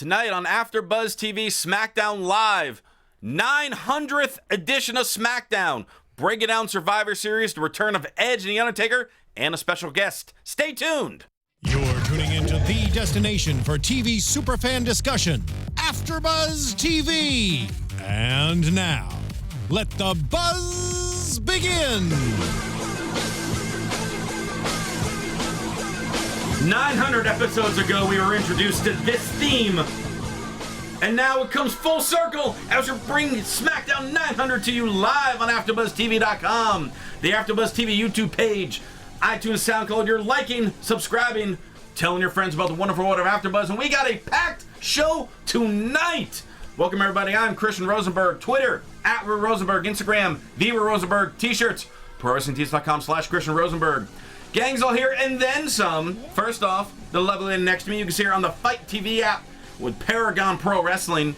Tonight on AfterBuzz TV, Smackdown Live, 900th edition of Smackdown. Breaking down Survivor Series, the return of Edge and The Undertaker, and a special guest. Stay tuned. You're tuning into the destination for TV superfan discussion, AfterBuzz TV. And now, let the buzz begin. 900 episodes ago, we were introduced to this theme. And now it comes full circle as we bring Smackdown 900 to you live on AfterBuzzTV.com, the AfterBuzz TV YouTube page, iTunes, SoundCloud. You're liking, subscribing, telling your friends about the wonderful world of AfterBuzz. And we got a packed show tonight. Welcome, everybody. I'm Christian Rosenberg. Twitter, @Rosenberg. Instagram, @Rosenberg. T-shirts, ProWrestlingTees.com/Christian Rosenberg. Gang's all here and then some. First off, the lovely lady next to me, you can see her on the Fight TV app with Paragon Pro Wrestling.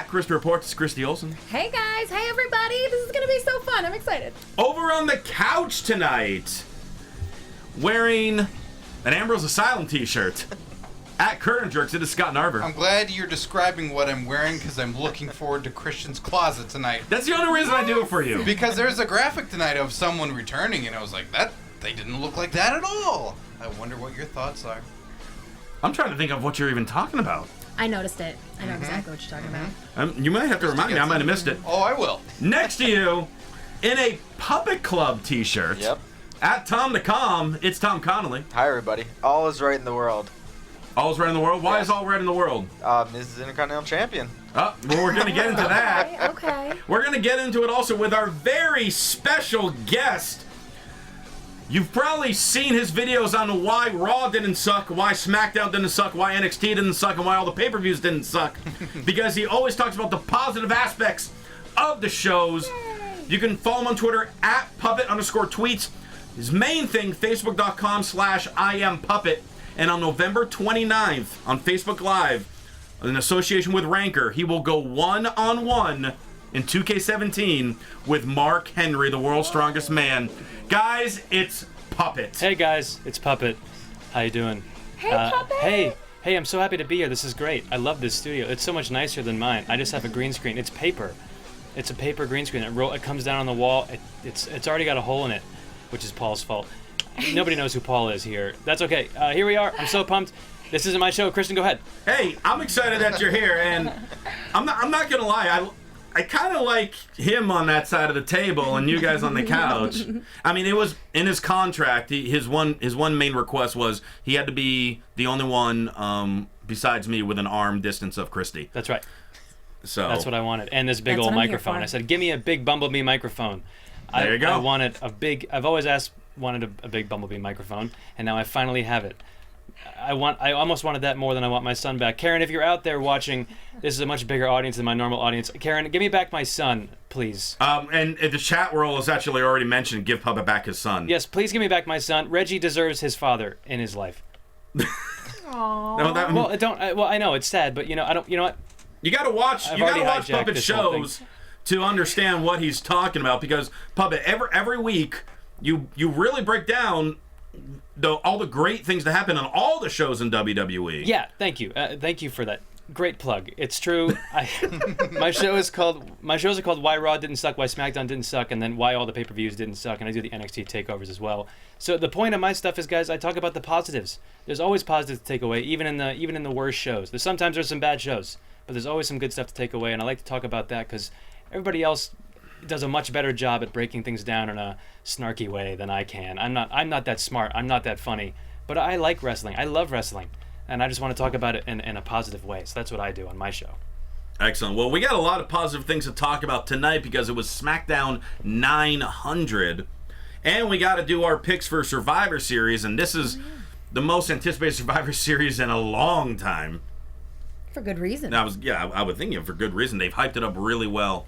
@Christy Reports, Christy Olson. Hey guys, hey everybody, this is gonna be so fun, I'm excited. Over on the couch tonight, wearing an Ambrose Asylum t-shirt. @Curtain Jerks, it is Scott Narver. I'm glad you're describing what I'm wearing because I'm looking forward to Christian's closet tonight. That's the only reason I do it for you. Because there's a graphic tonight of someone returning, and I was like, they didn't look like that at all. I wonder what your thoughts are. I'm trying to think of what you're even talking about. I noticed it. I know exactly what you're talking about. You might have to remind me, I might have missed it. Oh, I will. Next to you, in a Puppet Club t-shirt. Yep. @Tom the Calm, it's Tom Connolly. Hi, everybody. All is right in the world. All's right in the world? Why is all right in the world? Miz is Intercontinental Champion. Oh, well, we're going to get into that. Okay. We're going to get into it also with our very special guest. You've probably seen his videos on why Raw didn't suck, why SmackDown didn't suck, why NXT didn't suck, and why all the pay-per-views didn't suck. Because he always talks about the positive aspects of the shows. You can follow him on Twitter @puppet_tweets. His main thing, Facebook.com/IamPuppet. And on November 29th on Facebook Live, in association with Ranker, he will go one-on-one in 2K17 with Mark Henry, the world's strongest man. Guys, it's Puppet. Hey guys, it's Puppet. How you doing? Hey, Puppet! Hey, I'm so happy to be here. This is great. I love this studio. It's so much nicer than mine. I just have a green screen. It's paper. It's a paper green screen. It comes down on the wall. It's already got a hole in it, which is Paul's fault. Nobody knows who Paul is here. That's okay. Here we are. I'm so pumped. This isn't my show. Christian, go ahead. Hey, I'm excited that you're here, and I'm not gonna lie. I kind of like him on that side of the table and you guys on the couch. I mean, it was in his contract. His one main request was he had to be the only one besides me with an arm distance of Christy. That's right. So that's what I wanted, and this big That's old what I'm here microphone. for. I said, give me a big Bumblebee microphone. There you go. I wanted a big. I've always wanted a big Bumblebee microphone, and now I finally have it. I almost wanted that more than I want my son back. Karen, if you're out there watching, this is a much bigger audience than my normal audience. Karen, give me back my son, please. And the chat world has actually already mentioned give Puppet back his son. Yes, please give me back my son. Reggie deserves his father in his life. Aww. No, Well, I know it's sad, but I don't. You know what? You gotta watch. I've You gotta already watch hijacked Puppet this whole thing. shows to understand what he's talking about. Because Puppet, every week, you really break down all the great things that happen on all the shows in WWE. Yeah, thank you. Thank you for that. Great plug. It's true. My shows are called Why Raw Didn't Suck, Why SmackDown Didn't Suck, and then Why All the Pay-Per-Views Didn't Suck, and I do the NXT takeovers as well. So the point of my stuff is, guys, I talk about the positives. There's always positives to take away, even in the worst shows. Sometimes there's some bad shows, but there's always some good stuff to take away, and I like to talk about that because everybody else does a much better job at breaking things down in a snarky way than I can. I'm not that smart. I'm not that funny. But I like wrestling. I love wrestling. And I just want to talk about it in a positive way. So that's what I do on my show. Excellent. Well, we got a lot of positive things to talk about tonight because it was SmackDown 900. And we got to do our picks for Survivor Series. And this is the most anticipated Survivor Series in a long time. For good reason. I would think for good reason. They've hyped it up really well.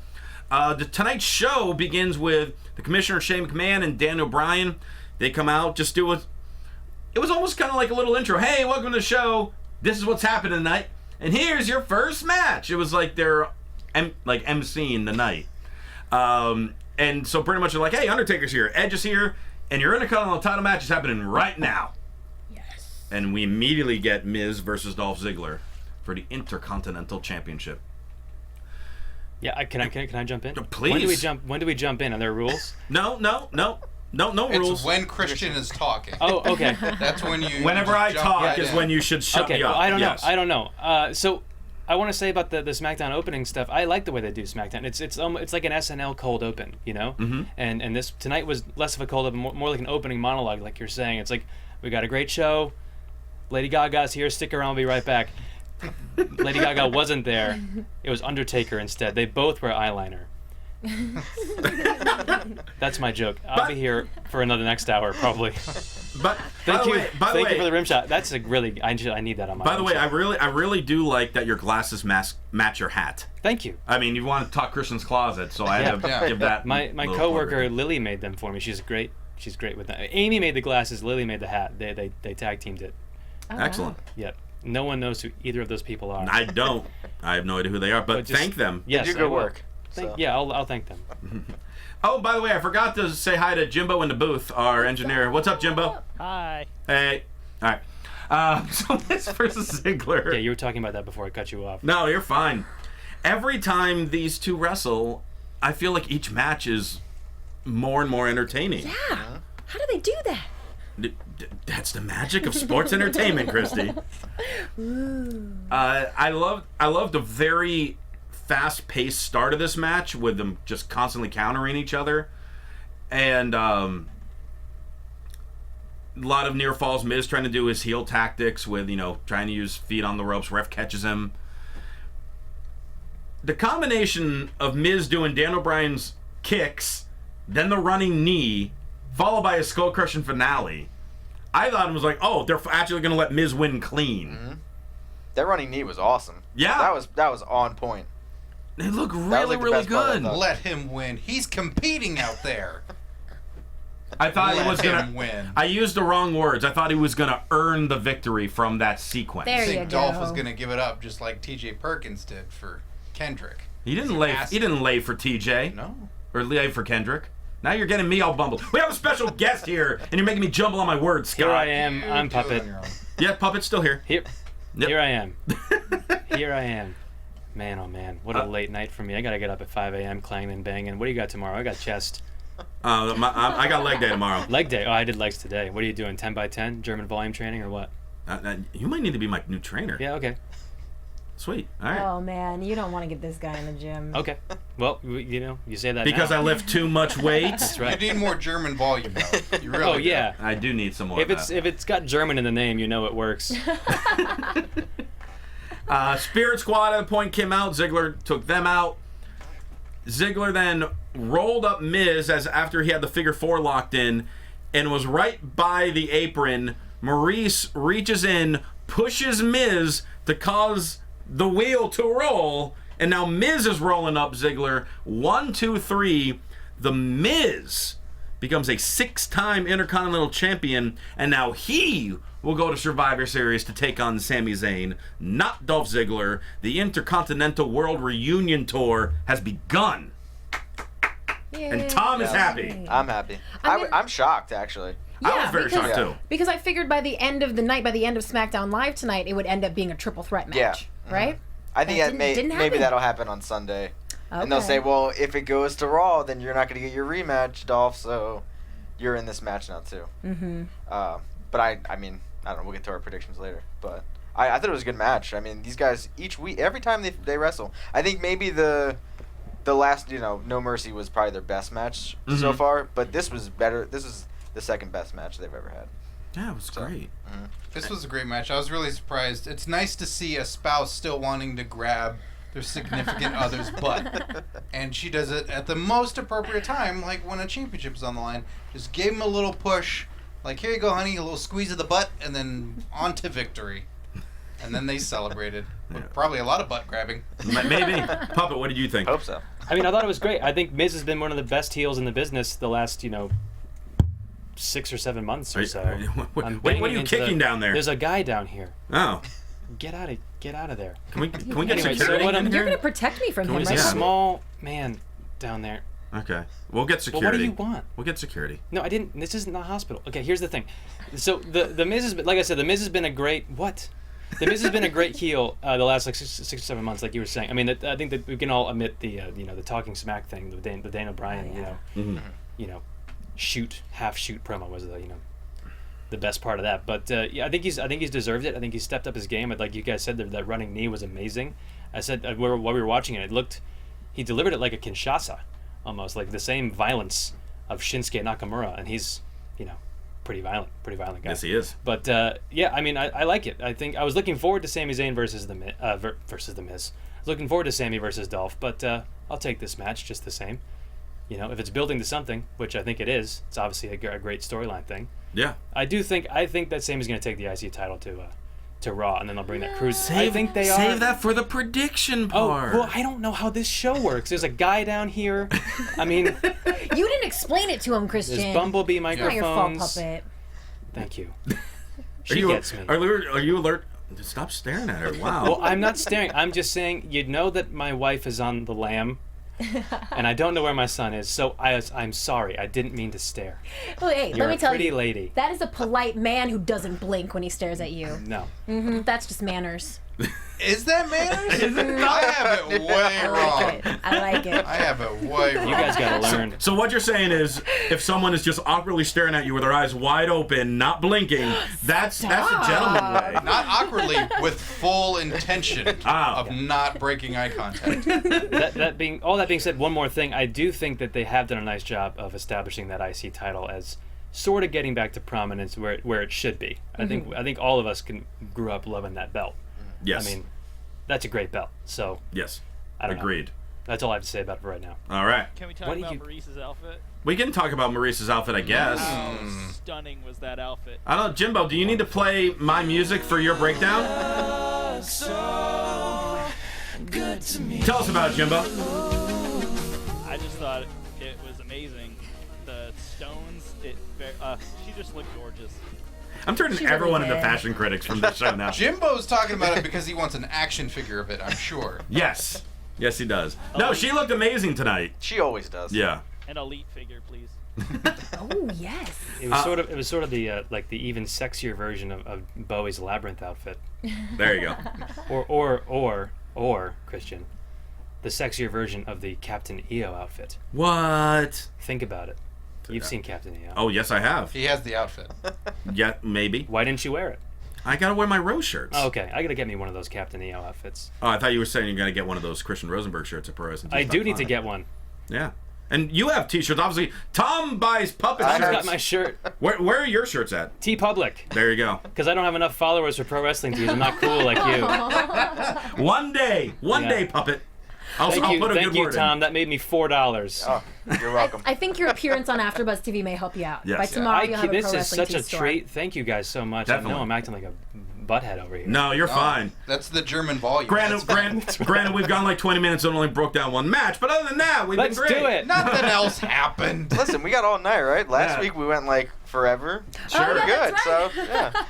Tonight's show begins with the Commissioner Shane McMahon and Daniel Bryan. They come out, just do it. It was almost kind of like a little intro. Hey, welcome to the show. This is what's happening tonight. And here's your first match. It was like they're emceeing the night. And so pretty much they're like, hey, Undertaker's here. Edge is here. And your Intercontinental title match is happening right now. Yes. And we immediately get Miz versus Dolph Ziggler for the Intercontinental Championship. Yeah, can I jump in? Please. When do we jump in? Are there rules? No rules. It's when Christian is talking. Oh, okay. That's when you. Whenever I jump talk right is in. when you should shut Okay, me up. well, I don't Yes. know. I don't know. So I want to say about the SmackDown opening stuff. I like the way they do SmackDown. It's like an SNL cold open, you know. Mm-hmm. And this tonight was less of a cold open, more like an opening monologue, like you're saying. It's like we got a great show. Lady Gaga's here. Stick around. I'll be right back. Lady Gaga wasn't there. It was Undertaker instead. They both wear eyeliner. That's my joke. I'll be here for another next hour probably. But Thank you. By the Thank way, you for the rim shot. That's a really I need that on my. By the rim way, shot. I really do like that your glasses match your hat. Thank you. I mean, you want to talk Christian's closet, so I had to Yeah. give that. My little coworker plug. Lily made them for me. She's great with that. Amy made the glasses. Lily made the hat. They tag teamed it. Oh, Excellent. Yep. No one knows who either of those people are. I don't. I have no idea who they are, but just- thank them. Yes, They do I good will. work. Thank, so. Yeah, I'll thank them. Oh, by the way, I forgot to say hi to Jimbo in the booth, our engineer. What's up, Jimbo? Hi. Hey. All right. So Miz versus Ziggler. Yeah, you were talking about that before I cut you off. No, you're fine. Every time these two wrestle, I feel like each match is more and more entertaining. Yeah. How do they do that? That's the magic of sports entertainment, Christy. I love the very fast-paced start of this match with them just constantly countering each other, and a lot of near falls. Miz trying to do his heel tactics with trying to use feet on the ropes. Ref catches him. The combination of Miz doing Dan O'Brien's kicks, then the running knee, followed by a skull-crushing finale. I thought it was like, oh, they're actually going to let Miz win clean. Mm-hmm. That running knee was awesome. Yeah. That was on point. They look was really, like the really best part, I good. thought. Let him win. He's competing out there. I thought he was Let him gonna win. I used the wrong words. I thought he was gonna earn the victory from that sequence. There I you think Dolph go. was gonna give it up just like T.J. Perkins did for Kendrick. He didn't lay for TJ No. or lay for Kendrick. Now you're getting me all bumbled. We have a special guest here, and you're making me jumble on my words, Scott. Here I am. I'm Do it Puppet. on your own. Yeah, Puppet's still here. Here, Yep. here I am. Here I am. Man, oh man, what a late night for me. I gotta get up at 5 a.m. clanging and banging. What do you got tomorrow? I got chest. I got leg day tomorrow. Leg day. Oh, I did legs today. What are you doing? 10 by 10? German volume training or what? You might need to be my new trainer. Yeah, okay. Sweet. All right. Oh man, you don't want to get this guy in the gym. Okay. Well, you say that Because now. I lift too much weight. That's You right. need more German volume, though. You really Oh do. yeah. I do need some more. If it's got German in the name, you know it works. Spirit Squad at a point came out. Ziggler took them out. Ziggler then rolled up Miz after he had the figure four locked in and was right by the apron. Maurice reaches in, pushes Miz to cause the wheel to roll, and now Miz is rolling up Ziggler. 1, 2, 3. The Miz becomes a 6-time Intercontinental Champion, and now he will go to Survivor Series to take on Sami Zayn, not Dolph Ziggler. The Intercontinental World Reunion Tour has begun. And Tom is happy. I'm happy. I mean- I'm shocked, actually. I was very shocked too. Because I figured by the end of the night, by the end of SmackDown Live tonight, it would end up being a triple threat match, Yeah. right? I think That didn't maybe happen. that'll happen on Sunday. And they'll Okay. say, well, if it goes to Raw, then you're not going to get your rematch, Dolph, so you're in this match now, too. Mm-hmm. But I mean, I don't know, we'll get to our predictions later. But I thought it was a good match. I mean, these guys, each week, every time they wrestle, I think maybe the last, No Mercy was probably their best match so far, but this was better. This is the second best match they've ever had. Yeah, it was great. This was a great match. I was really surprised. It's nice to see a spouse still wanting to grab their significant other's butt. And she does it at the most appropriate time, like when a championship is on the line. Just gave him a little push. Like, here you go, honey, a little squeeze of the butt, and then on to victory. And then they celebrated. With probably a lot of butt grabbing. Maybe. Puppet, what did you think? Hope so. I mean, I thought it was great. I think Miz has been one of the best heels in the business the last, 6 or 7 months or so. What I'm are banging you into kicking down there? There's a guy down here. Oh. Get out of there. Can we get Anyway, so security what I'm in You're here? gonna protect me from him, There's right? a Yeah. small man down there. Okay. We'll get Well, security. what do you want? We'll get security. No, I didn't. This isn't the hospital. Okay, here's the thing. So the Miz has been, like I said, the Miz has been a great what? The Miz has been a great heel the last like 6 or 7 months, like you were saying. I mean, I think that we can all admit the the talking smack thing, the Daniel Bryan, half shoot promo was the best part of that. But yeah, I think he's deserved it. I think he's stepped up his game. Like you guys said, that running knee was amazing. I said while we were watching it, he delivered it like a Kinshasa, almost like the same violence of Shinsuke Nakamura, and he's pretty violent guy. Yes, he is. But yeah, I mean, I like it. I think I was looking forward to Sami Zayn versus the Miz. I was looking forward to Sami versus Dolph, but I'll take this match just the same. If it's building to something, which I think it is, it's obviously a great storyline thing. Yeah. I think that Sami's going to take the IC title to Raw, and then they'll bring that cruise. I think they save that for the prediction part. Oh, well, I don't know how this show works. There's a guy down here. I mean, you didn't explain it to him, Christian. There's bumblebee microphones. It's not your fault, puppet. Thank you. She gets me. Are you alert? Stop staring at her. Wow. Well, I'm not staring. I'm just saying, that my wife is on the lam, and I don't know where my son is, so I'm sorry. I didn't mean to stare. Well, hey, You're let me tell you. Pretty lady. That is a polite man who doesn't blink when he stares at you. No. That's just manners. Is that manners? I have it way wrong. I like it. I have it way wrong. You guys gotta learn. So what you're saying is, if someone is just awkwardly staring at you with their eyes wide open, not blinking, that's a gentleman way. Not awkwardly, with full intention of not breaking eye contact. That being said, one more thing. I do think that they have done a nice job of establishing that IC title as sort of getting back to prominence where it should be. I think all of us grew up loving that belt. Yes. I mean, that's a great belt. So yes, I don't agreed. know. That's all I have to say about it for right now. All right. Can we talk about Maurice's outfit? We can talk about Maurice's outfit, I guess. How stunning was that outfit? I don't know, Jimbo. Do you need to play my music for your breakdown? Good to me. Tell us about it, Jimbo. I just thought it was amazing. The stones, she just looked gorgeous. I'm turning everyone into fashion critics from this show now. Jimbo's talking about it because he wants an action figure of it, I'm sure. Yes. Yes, he does. No, she looked amazing tonight. She always does. Yeah. An elite figure, please. Oh, yes. It was sort of the like the even sexier version of Bowie's Labyrinth outfit. There you go. Or Christian, the sexier version of the Captain EO outfit. What? Think about it. You've seen Captain EO. Oh, yes, I have. He has the outfit. Yeah, maybe. Why didn't you wear it? I gotta wear my Rose shirts. Oh, okay, I gotta get me one of those Captain EO outfits. Oh, I thought you were saying you're gonna get one of those Christian Rosenberg shirts at Pro Wrestling. I do need to get one. Yeah. And you have t-shirts, obviously. Tom buys puppet shirts. I've got my shirt. Where are your shirts at? T-Public. There you go. Because I don't have enough followers for pro wrestling tees. I'm not cool like you. One day, puppet. I'll put a good word in. Thank you, Tom. That made me $4. Oh, you're welcome. I think your appearance on AfterBuzz TV may help you out. Yes. By tomorrow, you'll have a pro This is wrestling such a store. treat. Thank you guys so much. Definitely. I know I'm acting like a butthead over here. No, you're fine. That's the German volume. Granted, we've gone like 20 minutes and only broke down one match, but other than that, we've been great. Let's do it. Nothing else happened. Listen, we got all night, right? Last week we went like forever. Sure. We're Yeah, good. that's right. So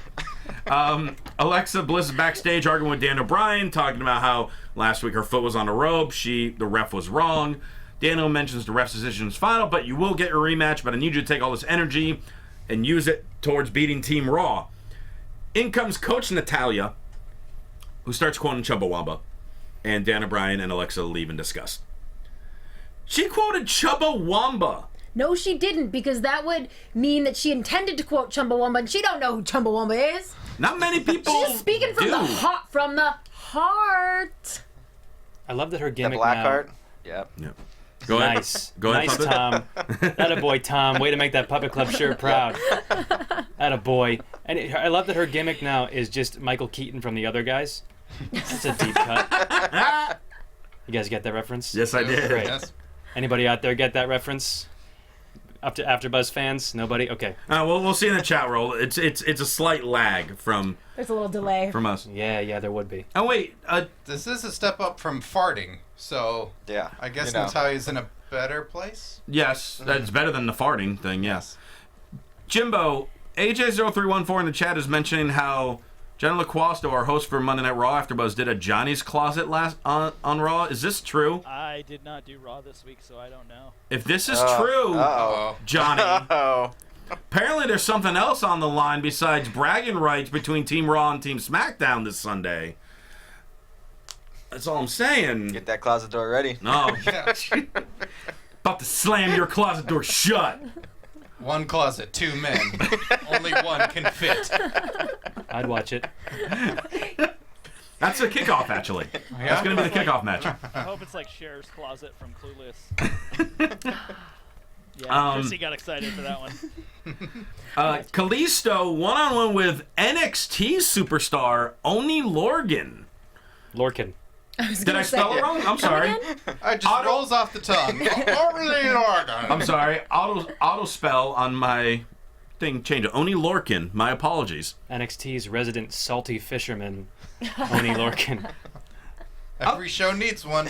yeah. Alexa Bliss is backstage arguing with Daniel Bryan, talking about how last week her foot was on the rope. The ref was wrong. Daniel mentions the ref's decision is final, but you will get your rematch, but I need you to take all this energy and use it towards beating Team Raw. In comes Coach Natalya, who starts quoting Chumbawamba, and Daniel Bryan and Alexa leave in disgust. She quoted Chumbawamba. No, she didn't, because that would mean that she intended to quote Chumbawamba, and she don't know who Chumbawamba is. Not many people She's just speaking from do. the heart. I love that her The gimmick black now. heart. Yep. Yeah. Go ahead. Nice. Go ahead, Nice, puppet. Tom. Attaboy, Tom. Way to make that Puppet Club shirt proud. Attaboy. And I love that her gimmick now is just Michael Keaton from The Other Guys. That's a deep cut. You guys get that reference? Yes, I did. Great. Yes. Anybody out there get that reference? Up to AfterBuzz fans? Nobody? Okay. We'll see in the chat roll. It's a slight lag from There's a little delay. us. Yeah, there would be. Oh wait, This is a step up from farting, so Yeah. I guess you know. Natalya's in a better place. yes, that's better than the farting thing. Yes. Jimbo, AJ0314 in the chat is mentioning how Jenna LaQuasto, our host for Monday Night Raw AfterBuzz, did a Johnny's Closet last on Raw. Is this true? I did not do Raw this week, so I don't know. If this is true, Uh-oh. Johnny, Oh. Apparently, there's something else on the line besides bragging rights between Team Raw and Team SmackDown this Sunday. That's all I'm saying. Get that closet door ready. No. About to slam your closet door shut. One closet, 2 men. Only one can fit. I'd watch it. That's a kickoff, actually. That's going to be the kickoff match. I hope it's like Cher's closet from Clueless. Yeah, Christy got excited for that one. Kalisto one-on-one with NXT superstar Oni Lorcan. Lorcan. Did I spell it wrong? I'm sorry. It just rolls off the tongue. I'm sorry. Auto spell on my thing changed it. Oni Lorcan. My apologies. NXT's resident salty fisherman, Oni Lorcan. Every show needs one.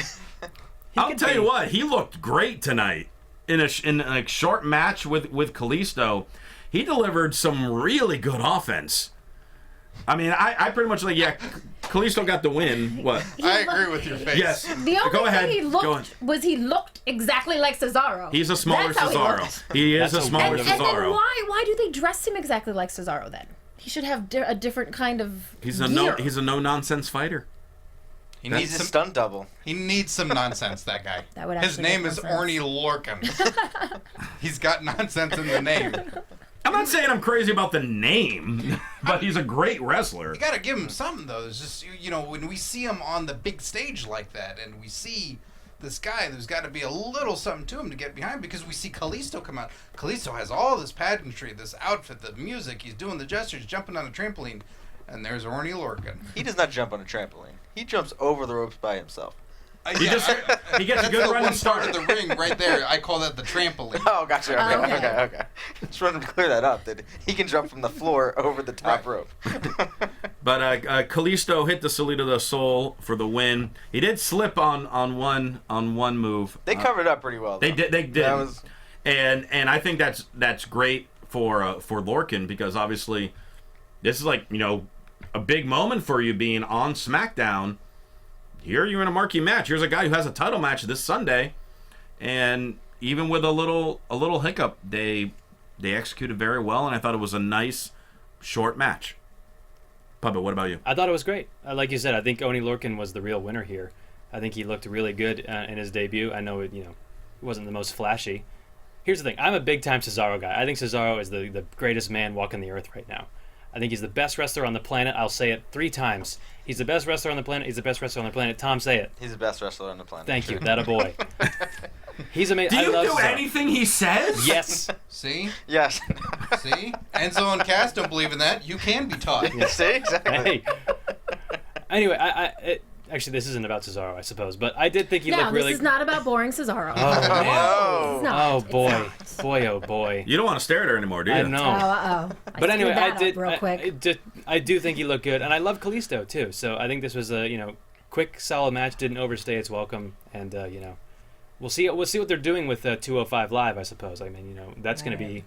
I'll tell you what. He looked great tonight in a short match with Kalisto. He delivered some really good offense. I mean, I pretty much Kalisto got the win. What? I agree with your face. Yes. The only thing he looked exactly like Cesaro. He's a smaller That's how Cesaro. He is a smaller and Cesaro. then why do they dress him exactly like Cesaro then? He should have a different kind of He's gear. a no nonsense fighter. He He's needs a some stunt double. He needs some nonsense, that guy. That would His actually name make is more sense. Orny Lorcan. He's got nonsense in the name. I'm not saying I'm crazy about the name, but he's a great wrestler. You gotta give him something, though. There's just, when we see him on the big stage like that, and we see this guy, there's got to be a little something to him to get behind, because we see Kalisto come out. Kalisto has all this pageantry, this outfit, the music, he's doing the gestures, jumping on a trampoline, and there's Orny Lorcan. He does not jump on a trampoline. He jumps over the ropes by himself. He gets a good That's running one start. part of the ring right there. I call that the trampoline. Oh, gotcha. Okay, Okay. okay. Just wanted to clear that up. That he can jump from the floor over the top rope. But Kalisto hit the Salida del Sol for the win. He did slip on one move. They covered up pretty well. They though. did. They did. That was... And I think that's great for Lorcan, because obviously this is a big moment for you being on SmackDown. Here you're in a marquee match. Here's a guy who has a title match this Sunday, and even with a little hiccup, they executed very well, and I thought it was a nice short match. Puppet, what about you? I thought it was great. Like you said, I think Oni Lorcan was the real winner here. I think he looked really good in his debut. I know it wasn't the most flashy. Here's the thing. I'm a big-time Cesaro guy. I think Cesaro is the greatest man walking the earth right now. I think he's the best wrestler on the planet. I'll say it 3 times. He's the best wrestler on the planet. He's the best wrestler on the planet. Tom, say it. He's the best wrestler on the planet. Thank you. Sure. That a boy. He's amazing. Do you I love do Cesaro. anything he says? Yes. See? Yes. See? Enzo and Cass don't believe in that. You can be taught. See? Exactly. Hey. Anyway, actually, this isn't about Cesaro, I suppose, but I did think he looked really. This is not about boring Cesaro. Oh, man. Oh. It's not. Oh It's boy, not. oh boy. You don't want to stare at her anymore, do you? I know. But anyway, Real quick. I do think he looked good, and I love Kalisto too. So I think this was a quick, solid match. Didn't overstay its welcome, and we'll see what they're doing with 205 Live. I suppose. I mean, that's going to be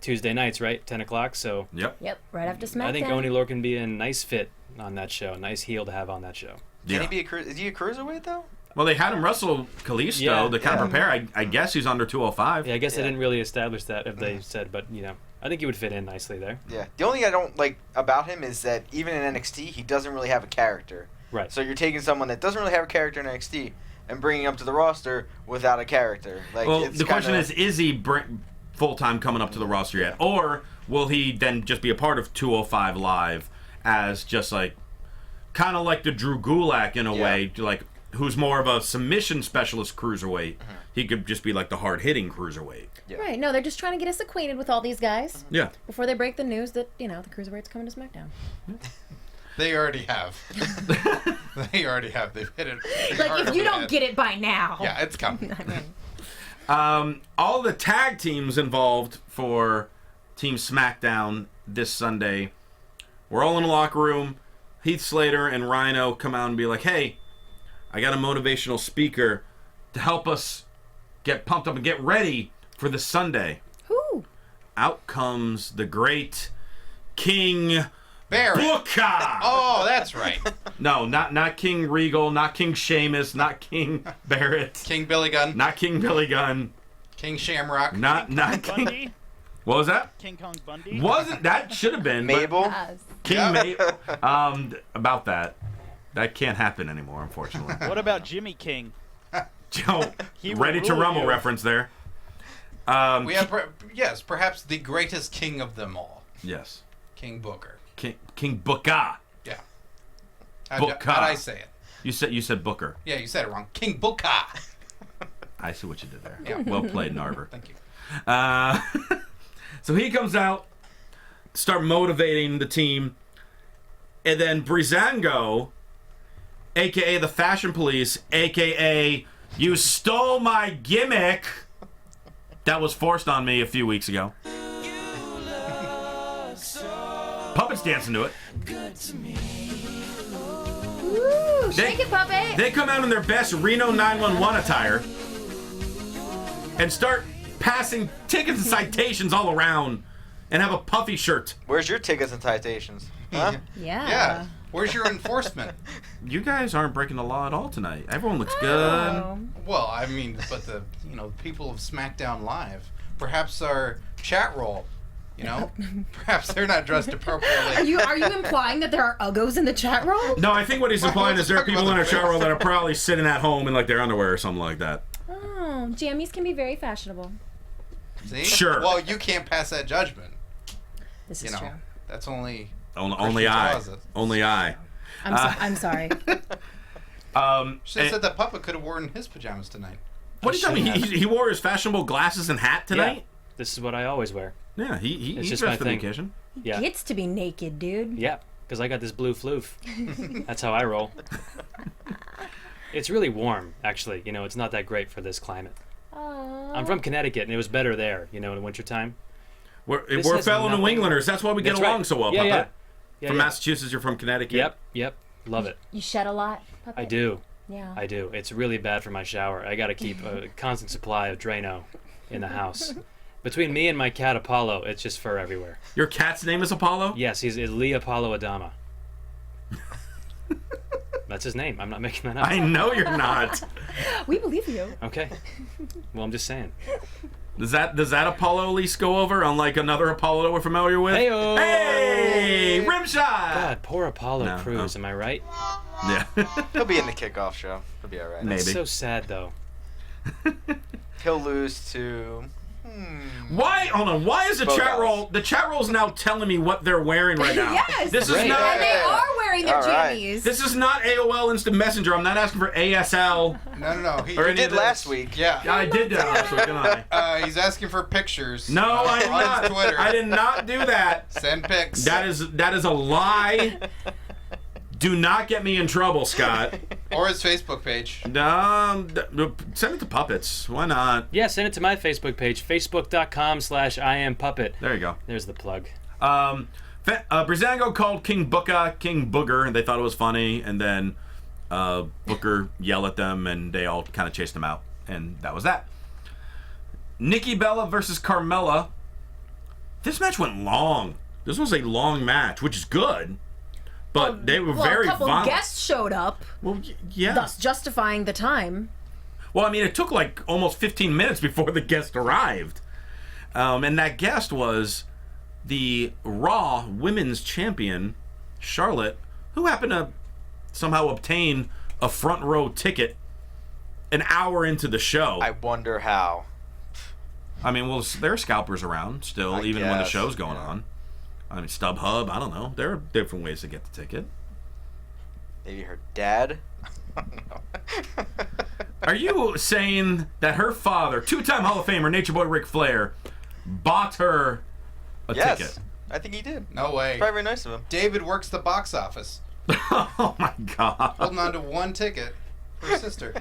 Tuesday nights, right? 10 o'clock. So Yep, right after SmackDown. I think Oni Lorcan can be a nice fit on that show, a nice heel to have on that show. Can he be is he a cruiserweight though? Well, they had him wrestle Kalisto to kind of prepare. I guess he's under 205. Yeah, I guess they didn't really establish that if they said, but I think he would fit in nicely there. Yeah. The only thing I don't like about him is that even in NXT, he doesn't really have a character. Right. So you're taking someone that doesn't really have a character in NXT and bringing him to the roster without a character. Like, Well, it's the question kinda... is he full-time coming up to the roster yet? Or will he then just be a part of 205 Live as just kind of like the Drew Gulak in a way, who's more of a submission specialist cruiserweight. He could just be like the hard-hitting cruiserweight. Yeah. Right, no, they're just trying to get us acquainted with all these guys Yeah. before they break the news that, the Cruiserweight's coming to SmackDown. They already have. They've hit it. If you don't get it by now. Yeah, it's coming. All the tag teams involved for Team SmackDown this Sunday, we're all in the locker room. Heath Slater and Rhino come out and be like, hey, I got a motivational speaker to help us get pumped up and get ready for this Sunday. Who? Out comes the great King Barrett. Booker. Oh, that's right. No, not King Regal, not King Sheamus, not King Barrett, King Billy Gunn. not King Billy Gunn, King Shamrock. not King. Bundy? What was that? King Kong Bundy? Wasn't that should have been but Mabel. Yes. King Mabel. About that. That can't happen anymore, unfortunately. What about Jimmy King? Joe, He will ready to rule rumble you. reference there. We have, yes, perhaps the greatest king of them all, Yes. King Booker. King Booker. Yeah. Booker. How'd I say it? You said Booker. Yeah, you said it wrong. King Booker. I see what you did there. Yeah. Well played, Narver. Thank you. So he comes out, start motivating the team, and then Breezango, a.k.a. the Fashion Police, a.k.a. you stole my gimmick, that was forced on me a few weeks ago. Puppets dancing to it. Woo, shake it, puppet. They come out in their best Reno 911 attire and start passing tickets and citations all around and have a puffy shirt. Where's your tickets and citations? Huh? Yeah. Yeah. Where's your enforcement? You guys aren't breaking the law at all tonight. Everyone looks good. Oh. Well, I mean, but the people of SmackDown Live, perhaps our chat roll, perhaps they're not dressed appropriately. Are you implying that there are uggos in the chat room? No, I think what he's implying is there are talking people in about our the chat room face. that are probably sitting at home in like their underwear or something like that. Oh, jammies can be very fashionable. See? Sure. Well, you can't pass that judgment. This You is know, true. that's only Only I. closet. Only I. I'm sorry. Should have said that puppet could have worn his pajamas tonight. What do you tell me? He wore his fashionable glasses and hat tonight? This is what I always wear. Yeah, he It's just dressed my for the thing. occasion. Yeah. Gets to be naked, dude. Yeah, because I got this blue floof. That's how I roll. It's really warm, actually. It's not that great for this climate. Aww. I'm from Connecticut, and it was better there, in the wintertime. We're This fellow has New nothing- Englanders. That's why we get That's along right. so well, Yeah, Puppet. yeah. Yeah, From yeah. Massachusetts, you're from Connecticut. Yep. Love it. You shed a lot, puppet? I do. Yeah. I do. It's really bad for my shower. I got to keep a constant supply of Drano in the house. Between me and my cat Apollo, it's just fur everywhere. Your cat's name is Apollo? Yes, he's Lee Apollo Adama. That's his name. I'm not making that up. I know you're not. We believe you. Okay. Well, I'm just saying. Does that Apollo at least go over, unlike another Apollo that we're familiar with? Hey-o! Hey! Rimshot! God, poor Apollo No, Crews. Am I right? Yeah. He'll be in the kickoff show. He'll be all right. Maybe. It's so sad, though. He'll lose to. Why? Hold on. Why is the Both chat guys. roll? The chat roll's now telling me what they're wearing right now. Yes. This is Great. not. And they are wearing their All right. jammies. This is not AOL Instant Messenger. I'm not asking for ASL. No. He Or You any of did this. last week. Yeah. I did that last week, didn't I? He's asking for pictures. No, I did on not. his Twitter. I did not do that. Send pics. That is a lie. Do not get me in trouble, Scott. Or his Facebook page. Send it to Puppets. Why not? Yeah, send it to my Facebook page, facebook.com/IamPuppet. There you go. There's the plug. Breezango called King Booker King Booger, and they thought it was funny, and then Booker yelled at them, and they all kind of chased him out, and that was that. Nikki Bella versus Carmella. This match went long. This was a long match, which is good, but they were very a couple violent. guests showed up, Well, yeah. thus justifying the time. Well, I mean, it took like almost 15 minutes before the guest arrived. And that guest was the Raw Women's Champion, Charlotte, who happened to somehow obtain a front row ticket an hour into the show. I wonder how. I mean, well, there are scalpers around still, I even when the guess, show's going yeah. on. I mean, StubHub, I don't know. There are different ways to get the ticket. Maybe her dad? Are you saying that her father, two-time Hall of Famer, Nature Boy Ric Flair, bought her a Yes. ticket? I think he did. No way. Probably very nice of him. David works the box office, Oh my God! holding on to one ticket for his sister.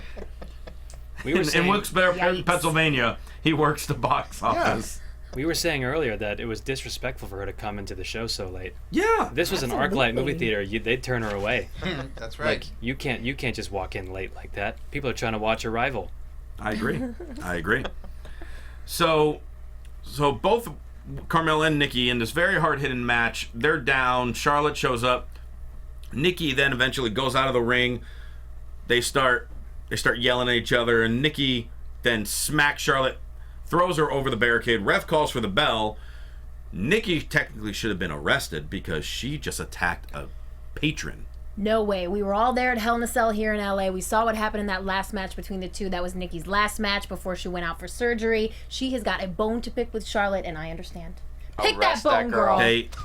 We were In saying, Wilkes-Barre, Yikes. Pennsylvania, he works the box office. we were saying earlier that it was disrespectful for her to come into the show so late. Yeah. This was an ArcLight movie theater. They'd turn her away. That's right. Like you can't just walk in late like that. People are trying to watch Arrival. I agree. I agree. So both Carmella and Nikki in this very hard-hitting match, they're down. Charlotte shows up. Nikki then eventually goes out of the ring. They start yelling at each other, and Nikki then smacks Charlotte, throws her over the barricade. Ref calls for the bell. Nikki technically should have been arrested because she just attacked a patron. No way. We were all there at Hell in a Cell here in LA. We saw what happened in that last match between the two. That was Nikki's last match before she went out for surgery. She has got a bone to pick with Charlotte, and I understand. Pick Arrest that bone, that girl.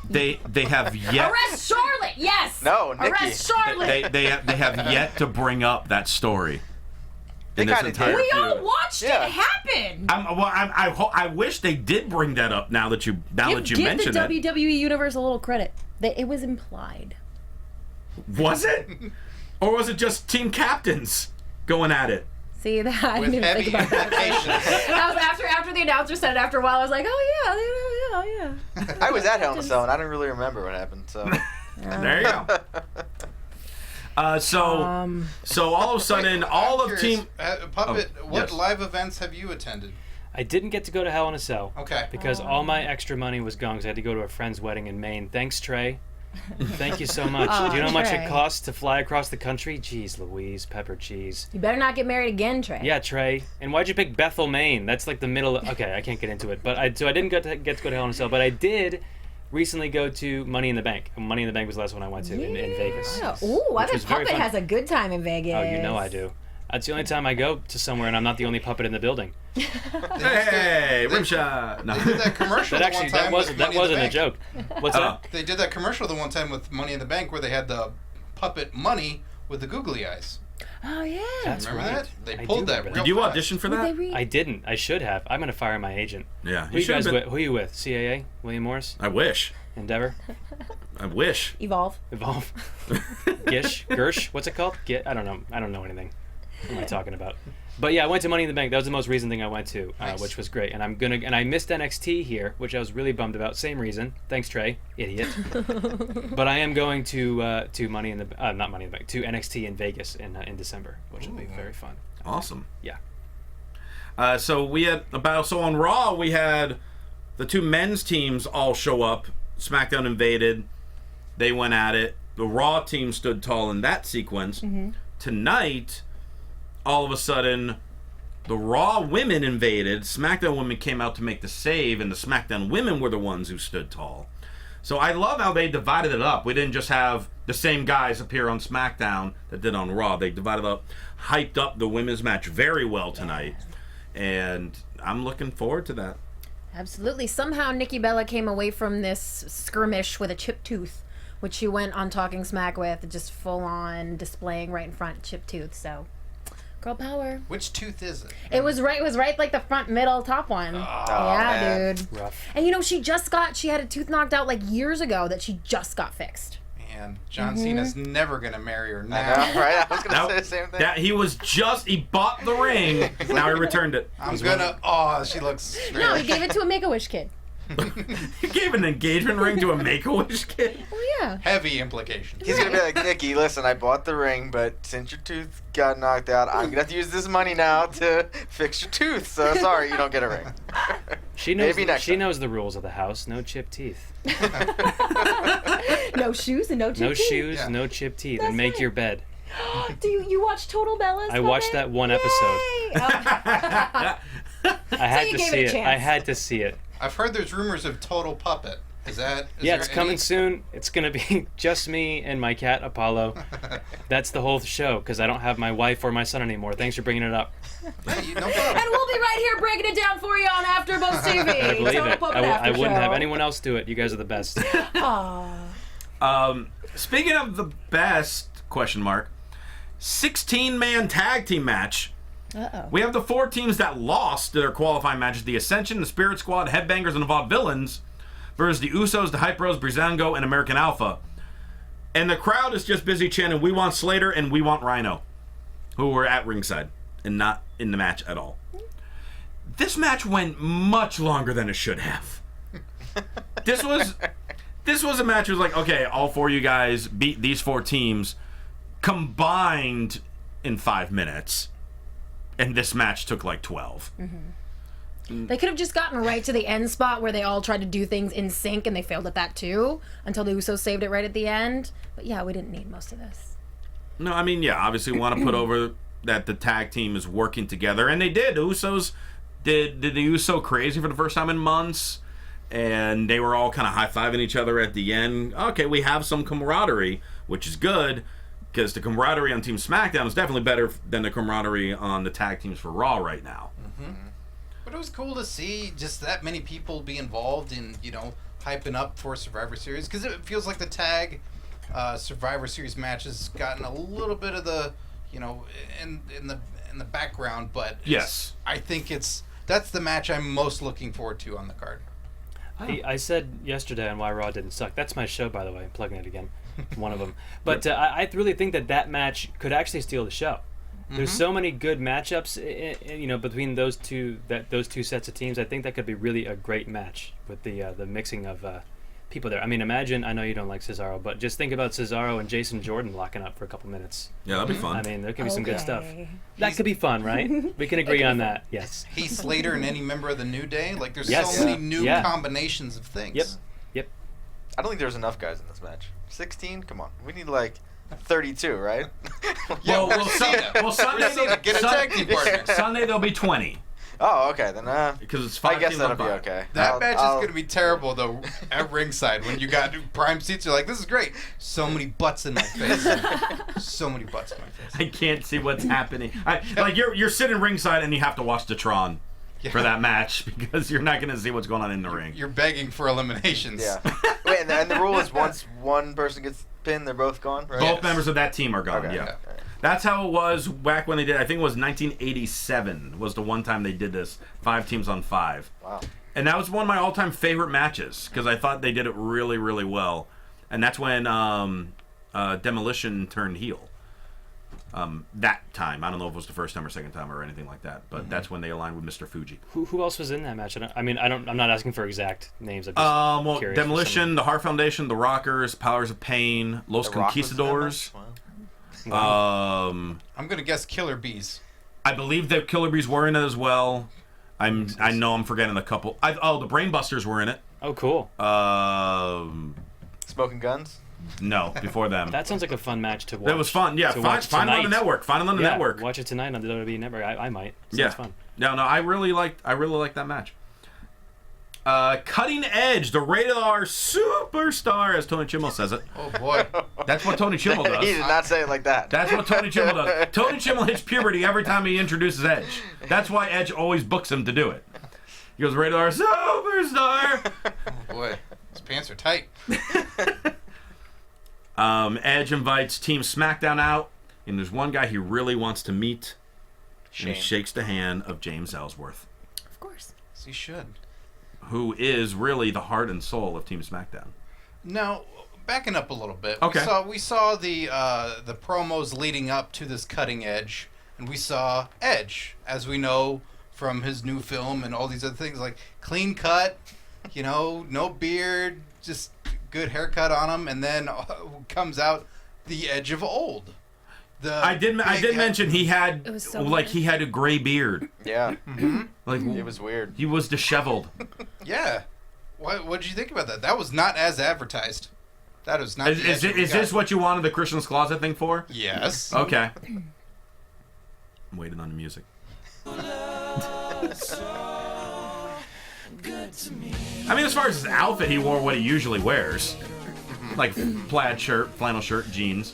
They have yet. Arrest Charlotte. Yes. No, Nikki. Arrest Charlotte. They have yet to bring up that story. They in this kinda entire did. We all feud. watched it happen. I wish they did bring that up now that you Give mention the it. WWE Universe a little credit. It was implied. Was it? Or was it just team captains going at it? See that? I With didn't even think heavy about that. implications. That was after the announcer said it. After a while, I was like, oh yeah. I was at Hell in a Cell, and I don't really remember what happened. So There you go. So all of a sudden, all I'm of curious, team. Puppet, Oh, what yes. live events have you attended? I didn't get to go to Hell in a Cell. Okay. Because all my extra money was gone because I had to go to a friend's wedding in Maine. Thanks, Trey. Thank you so much. Do you know how much Trey. it costs to fly across the country? Jeez Louise, pepper cheese. You better not get married again, Trey. Yeah, Trey. And why'd you pick Bethel, Maine? That's like the middle. Okay, I can't get into it. But I didn't get to go to Hell in a Cell, but I did recently go to Money in the Bank. Money in the Bank was the last one I went to in Vegas. Ooh, I which bet was very Puppet fun. has a good time in Vegas. Oh, you know I do. That's the only time I go to somewhere and I'm not the only puppet in the building. Hey, rim shot. No. They did that commercial That the one actually time with that Money in the wasn't a Bank. joke. What's that? They did that commercial the one time with Money in the Bank where they had the puppet Money with the googly eyes. Oh yeah. That's Remember right. that? They I pulled do that remember real Did you fast. audition for Would that? they read? I didn't. I should have. I'm gonna fire my agent. Yeah, Who you guys should've with? been. Who you with? CAA? William Morris? I wish. Endeavor? I wish. Evolve. Evolve? Gish? Gersh? What's it called? I don't know. I don't know anything. What am I talking about? But yeah, I went to Money in the Bank. That was the most recent thing I went to, Nice. which was great. And I missed NXT here, which I was really bummed about. Same reason. Thanks, Trey, idiot. But I am going to Money in the not Money in the Bank, to NXT in Vegas in December, which will be very fun. Awesome. Yeah. So we had on Raw we had the two men's teams all show up. SmackDown invaded. They went at it. The Raw team stood tall in that sequence. Tonight, all of a sudden, the Raw women invaded. SmackDown women came out to make the save, and the SmackDown women were the ones who stood tall. So I love how they divided it up. We didn't just have the same guys appear on SmackDown that did on Raw. They divided up, hyped up the women's match very well tonight. And I'm looking forward to that. Absolutely. Somehow Nikki Bella came away from this skirmish with a chipped tooth, which she went on Talking Smack with, just full on displaying right in front, chipped tooth. So, girl power. Which tooth is it? It was right like the front, middle, top one. Yeah, man. dude. Rough. And you know, she had a tooth knocked out like years ago that she just got fixed. Man, John Cena's never gonna marry her I now. know, right? I was gonna That- say the same thing. That he bought the ring. Now he returned it. I'm gonna. Oh, she looks. No, he gave it to a Make-A-Wish kid. He gave an engagement ring to a Make-A-Wish kid. Oh yeah. Heavy implications. He's gonna be like, Nikki, listen, I bought the ring, but since your tooth got knocked out, I'm gonna have to use this money now to fix your tooth. So sorry, you don't get a ring. She knows. Maybe next She time. knows the rules of the house. No chipped teeth. No shoes and no No chipped teeth. shoes. Yeah. No chipped teeth. That's And make right. your bed. Do you watch Total Bellas? I watched that one episode. Oh. I had you to gave see it a it. chance. I had to see it. I've heard there's rumors of Total Puppet. Is that? Is Yeah, there it's coming any- soon. It's gonna be just me and my cat Apollo. That's the whole show because I don't have my wife or my son anymore. Thanks for bringing it up. Hey, no problem. And we'll be right here breaking it down for you on AfterBuzz TV. I believe Total it. Puppet I After wouldn't Show. have anyone else do it. You guys are the best. Aw. Speaking of the best, 16-man tag team match. Uh-oh. We have the 4 teams that lost their qualifying matches: the Ascension, the Spirit Squad, Headbangers, and the Vaudevillains, versus the Usos, the Hype Bros, Breezango, and American Alpha. And the crowd is just busy chanting, "We want Slater" and "We want Rhino," who were at ringside and not in the match at all. This match went much longer than it should have. This was a match that was like, okay, all 4 of you guys beat these 4 teams combined in 5 minutes. And this match took like 12. They could have just gotten right to the end spot where they all tried to do things in sync and they failed at that too until the Usos saved it right at the end. But yeah, we didn't need most of this. No, I mean, yeah, obviously we want to put over that the tag team is working together. And they did. The Usos did the Uso crazy for the first time in months. and they were all kind of high-fiving each other at the end. Okay, we have some camaraderie, which is good, because the camaraderie on Team SmackDown is definitely better than the camaraderie on the tag teams for Raw right now. But it was cool to see just that many people be involved in, hyping up for Survivor Series, because it feels like the tag Survivor Series matches gotten a little bit of the, in the background, but yes, I think that's the match I'm most looking forward to on the card. I said yesterday on Why Raw Didn't Suck. That's my show, by the way. I'm plugging it again. One of them. But I really think that match could actually steal the show. There's so many good matchups, between those two sets of teams. I think that could be really a great match with the mixing of people there. I mean, imagine. I know you don't like Cesaro, but just think about Cesaro and Jason Jordan locking up for a couple minutes. Yeah, that'd be fun. I mean, there could be some good stuff. That could be fun, right? We can agree on that. Yes. Heath Slater and any member of the New Day. Like, there's Yes. so many new combinations of things. Yep. I don't think there's enough guys in this match. 16? Come on. We need like 32, right? Sunday, get a tag team partner. Sunday there'll be 20. Oh, okay. Then because it's 5 I guess teams that'll on be 5. okay. That match is going to be terrible, though, at ringside. When you got prime seats, you're like, this is great. So many butts in my face. So many butts in my face. I can't see what's happening. Like you're sitting ringside and you have to watch the Tron for that match because you're not going to see what's going on in the ring. You're begging for eliminations. Yeah. Wait, and the rule is once one person gets pinned, they're both gone, right? Both members of that team are gone. Okay, Yeah. okay. That's how it was back when they did. I think it was 1987 was the one time they did this. 5 teams on 5. Wow. And that was one of my all-time favorite matches because I thought they did it really, really well. And that's when Demolition turned heel. That time. I don't know if it was the first time or second time or anything like that, but that's when they aligned with Mr. Fuji. Who else was in that match? I'm not asking for exact names. I'm just Well, curious Demolition, the Heart Foundation, the Rockers, Powers of Pain, Los The Rock was in that Conquistadors. match? Wow. I'm going to guess Killer Bees. I believe that Killer Bees were in it as well. I know I'm forgetting a couple. The Brainbusters were in it. Oh, cool. Smoking Guns? No, before them. That sounds like a fun match to watch. That was fun. Yeah, find it on the network. Find it on the network. Watch it tonight on the WWE network. I might. Sounds fun. No, I really liked that match. Cutting Edge, the rated R superstar, as Tony Chimmel says it. Oh, boy. That's what Tony Chimmel does. He did not say it like that. That's what Tony Chimmel does. Tony Chimmel hits puberty every time he introduces Edge. That's why Edge always books him to do it. He goes, rated R superstar. Oh, boy. His pants are tight. Edge invites Team SmackDown out, and there's one guy he really wants to meet. And he shakes the hand of James Ellsworth. Of course. Yes, he should. Who is really the heart and soul of Team SmackDown. Now, backing up a little bit, Okay. we saw the promos leading up to this Cutting Edge, and we saw Edge, as we know from his new film and all these other things, like clean cut, no beard, just good haircut on him, and then comes out the Edge of old. I did mention he had It was so he had a gray beard. Yeah. Like It was weird. he was disheveled. Yeah. What did you think about that? That was not as advertised. That was not. Is this what you wanted the Christian's Closet thing for? Yes. Okay. I'm waiting on the music. I mean, as far as his outfit, he wore what he usually wears. Like plaid shirt, flannel shirt, jeans.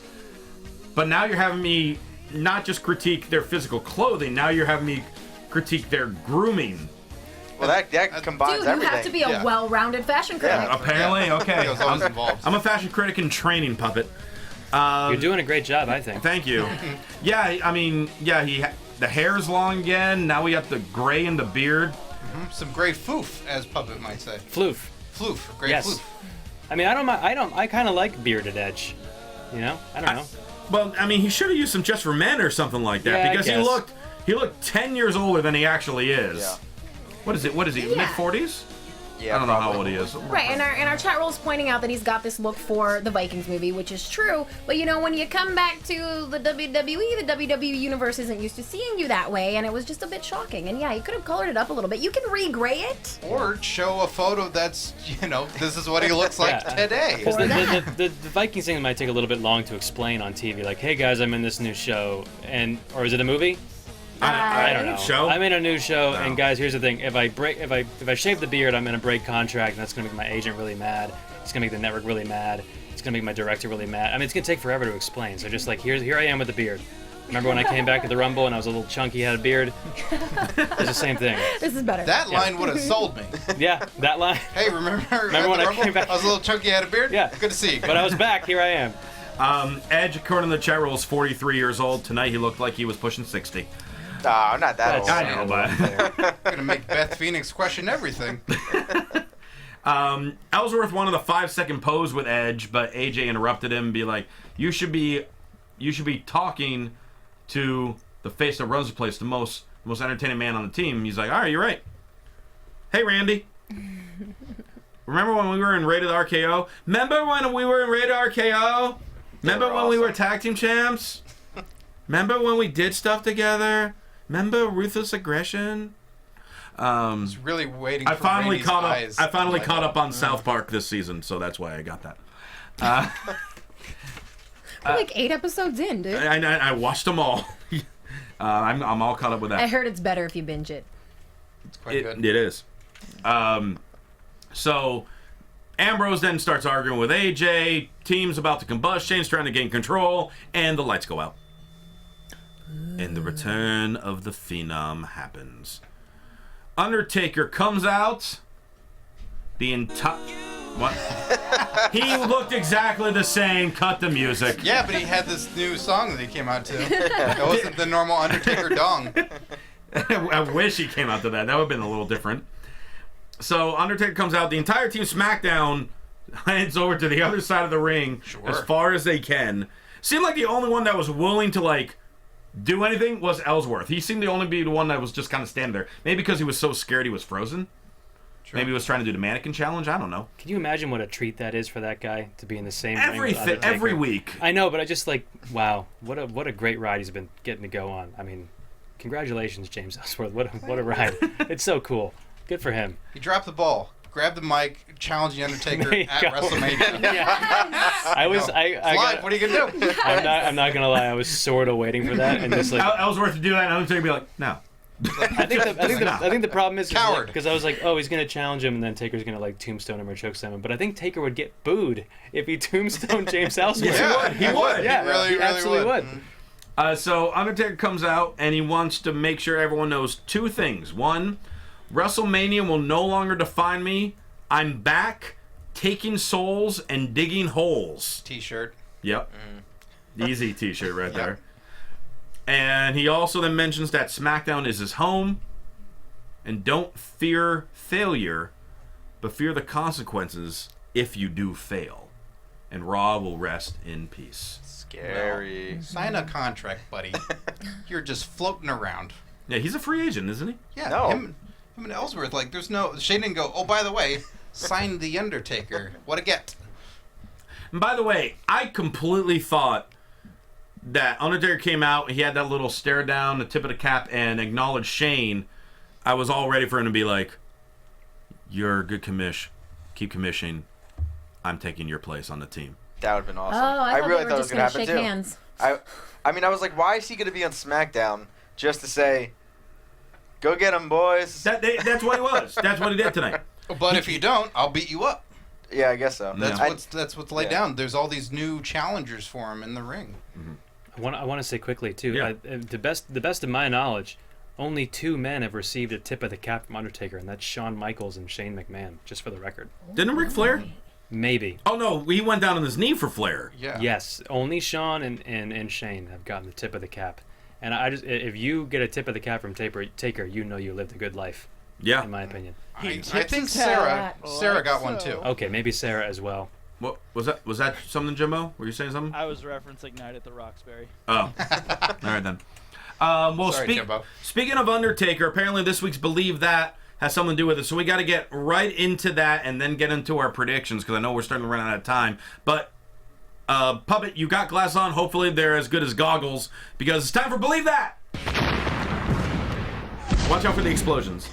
But now you're having me not just critique their physical clothing, now you're having me critique their grooming. Well, that combines Dude, you everything. have to be a well-rounded fashion critic. Yeah. Apparently, okay. He was always involved. I'm a fashion critic and training puppet. You're doing a great job, I think. Thank you. Yeah, I mean, the hair's long again. Now we got the gray in the beard. Some gray foof, as Puppet might say. Floof. Floof. Gray Yes. floof. I mean, I kind of like bearded Edge. I don't know. Well, I mean, he should have used some Just for Men or something like that Yeah, I because guess. he looked 10 years older than he actually is. Yeah. What is he? Yeah. Mid 40s? Yeah, I don't know how probably. old he is. Right, and our chat roll is pointing out that he's got this look for the Vikings movie, which is true. But when you come back to the WWE, the WWE universe isn't used to seeing you that way, and it was just a bit shocking. And yeah, you could have colored it up a little bit. You can re-gray it. Or show a photo that's, this is what he looks like Yeah. today. Because Or that. the Vikings thing might take a little bit long to explain on TV. Like, hey guys, I'm in this new show, or is it a movie? I don't know. Show? I'm in a new show, No. and guys, here's the thing: if I shave the beard, I'm gonna break contract, and that's gonna make my agent really mad. It's gonna make the network really mad. It's gonna make my director really mad. I mean, it's gonna take forever to explain. So just like here I am with the beard. Remember when I came back to the Rumble and I was a little chunky, had a beard? It's the same thing. This is better. That line would have sold me. Yeah, that line. Hey, remember when I Rumble? came back? I was a little chunky, had a beard? Yeah. Good to see you. But I was back. Here I am. Edge, according to the chat roll, is 43 years old. Tonight he looked like he was pushing 60. No, not that old. I know, but... Gonna make Beth Phoenix question everything. Ellsworth wanted a 5-second pose with Edge, but AJ interrupted him and be like, you should be talking to the face that runs the place, the most entertaining man on the team. He's like, all right, you're right. Hey, Randy. Remember when we were in Rated RKO? Remember when we were in Rated RKO? Remember when we were tag team champs? Remember when we did stuff together? Remember Ruthless Aggression? I was really waiting I for finally Randy's caught up. eyes. I finally caught up on South Park this season, so that's why I got that. We're like 8 episodes in, dude. I watched them all. I'm all caught up with that. I heard it's better if you binge it. It's quite good. It is. So Ambrose then starts arguing with AJ. Team's about to combust. Shane's trying to gain control, and the lights go out. And the return of the Phenom happens. Undertaker comes out. The entire... What? He looked exactly the same. Cut the music. Yeah, but he had this new song that he came out to. That wasn't the normal Undertaker dong. I wish he came out to that. That would have been a little different. So Undertaker comes out. The entire team Smackdown heads over to the other side of the ring as far as they can. Seemed like the only one that was willing to do anything was Ellsworth. He seemed to only be the one that was just kind of standing there. Maybe because he was so scared he was frozen. True. Maybe he was trying to do the mannequin challenge. I don't know. Can you imagine what a treat that is for that guy to be in the same ring with Undertaker? Every week. I know, but I just wow, what a great ride he's been getting to go on. I mean, congratulations, James Ellsworth. What a ride. It's so cool. Good for him. He dropped the ball, grabbed the mic, challenged the Undertaker at go. WrestleMania. Yeah. Live. What are you gonna do? I'm not gonna lie. I was sort of waiting for that, and just Ellsworth to do that, and Undertaker be like, no. I think the problem is coward, because I was like, oh, he's gonna challenge him, and then Taker's gonna tombstone him or chokeslam him. But I think Taker would get booed if he tombstoned James Ellsworth. Yeah, he would. Yeah, he really absolutely would. So Undertaker comes out and he wants to make sure everyone knows two things. One, WrestleMania will no longer define me. I'm back, taking souls and digging holes. T-shirt. Yep. Easy T-shirt right there. And he also then mentions that SmackDown is his home, and don't fear failure, but fear the consequences if you do fail. And Raw will rest in peace. Scary. Well, sign a contract, buddy. You're just floating around. Yeah, he's a free agent, isn't he? Yeah, No. him and Ellsworth, there's no... Shane didn't go, oh, by the way, sign the Undertaker. What a get. And by the way, I completely thought that Undertaker came out, he had that little stare down the tip of the cap and acknowledged Shane. I was all ready for him to be like, you're a good commish. Keep commissioning. I'm taking your place on the team. That would have been awesome. Oh, I really thought thought it was going to happen shake too. hands. I mean, I was like, why is he going to be on SmackDown just to say, go get him, boys? That's what he was. That's what he did tonight. But if you don't, I'll beat you up. Yeah, I guess so. That's what's laid down. There's all these new challengers for him in the ring. Mm-hmm. I want to say quickly too. Yeah. The best of my knowledge, only 2 men have received a tip of the cap from Undertaker, and that's Shawn Michaels and Shane McMahon. Just for the record. Didn't Ric Flair? Maybe. Oh no, he went down on his knee for Flair. Yeah. Yes, only Shawn and Shane have gotten the tip of the cap, and if you get a tip of the cap from Taker, you know you lived a good life. Yeah. In my opinion. I think Sarah got one too. Okay, maybe Sarah as well. What was that? Was that something, Jimbo? Were you saying something? I was referencing Night at the Roxbury. Oh, all right then. Well, Sorry, Jimbo. Speaking of Undertaker, apparently this week's Believe That has something to do with it. So we got to get right into that and then get into our predictions because I know we're starting to run out of time. But Puppet, you got glasses on. Hopefully they're as good as goggles because it's time for Believe That. Watch out for the explosions.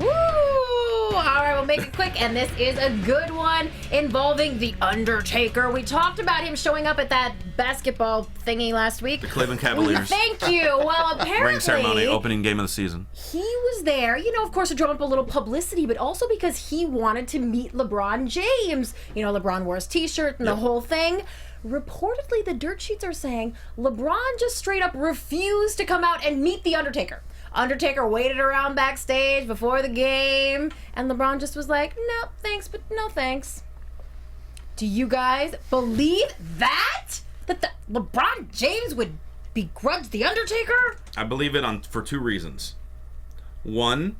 Woo! All right, well, we'll make it quick, and this is a good one involving The Undertaker. We talked about him showing up at that basketball thingy last week. The Cleveland Cavaliers. Thank you. Well, apparently... Ring ceremony, opening game of the season. He was there, of course, to drum up a little publicity, but also because he wanted to meet LeBron James. LeBron wore his t-shirt and the whole thing. Reportedly, the dirt sheets are saying LeBron just straight up refused to come out and meet The Undertaker. Undertaker waited around backstage before the game, and LeBron just was like, no, thanks, but no thanks. Do you guys believe that? That LeBron James would begrudge The Undertaker? I believe it for two reasons. One,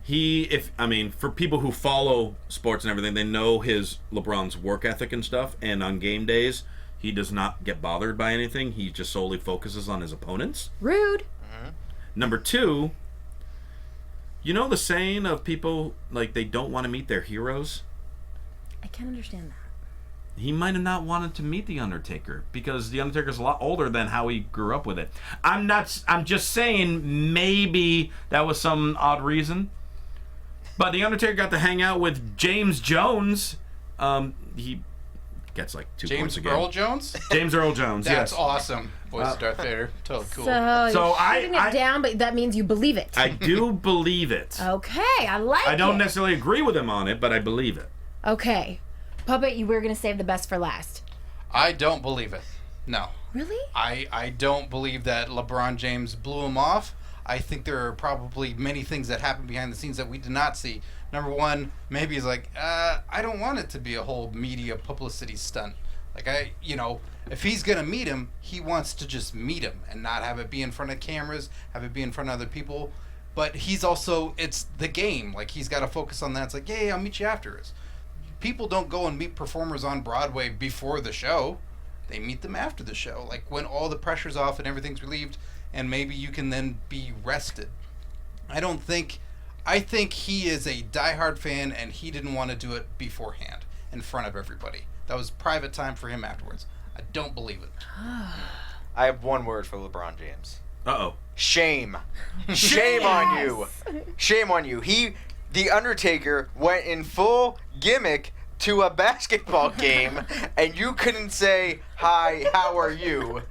for people who follow sports and everything, they know LeBron's work ethic and stuff, and on game days, he does not get bothered by anything. He just solely focuses on his opponents. Rude. Number two, the saying of people, they don't want to meet their heroes? I can't understand that. He might have not wanted to meet The Undertaker because The Undertaker's a lot older than how he grew up with it. I'm just saying maybe that was some odd reason. But The Undertaker got to hang out with James Jones. He gets 2 points again. James Earl Jones? James Earl Jones, That's yes. awesome. Voice of Darth Vader. Totally cool. So you're shooting it down, but that means you believe it. I do believe it. Okay, I like it. I don't necessarily agree with him on it, but I believe it. Okay. Puppet, you were going to save the best for last. I don't believe it. No. Really? I don't believe that LeBron James blew him off. I think there are probably many things that happen behind the scenes that we did not see. Number one, maybe he's like, I don't want it to be a whole media publicity stunt. If he's going to meet him, he wants to just meet him and not have it be in front of cameras, have it be in front of other people. But he's also, it's the game. He's got to focus on that. It's like, yeah, I'll meet you after. People don't go and meet performers on Broadway before the show. They meet them after the show. When all the pressure's off and everything's relieved, and maybe you can then be rested. I think he is a diehard fan, and he didn't want to do it beforehand in front of everybody. That was private time for him afterwards. I don't believe it. I have one word for LeBron James. Uh-oh. Shame. Shame on you. Shame on you. The Undertaker went in full gimmick to a basketball game, and you couldn't say, hi, how are you?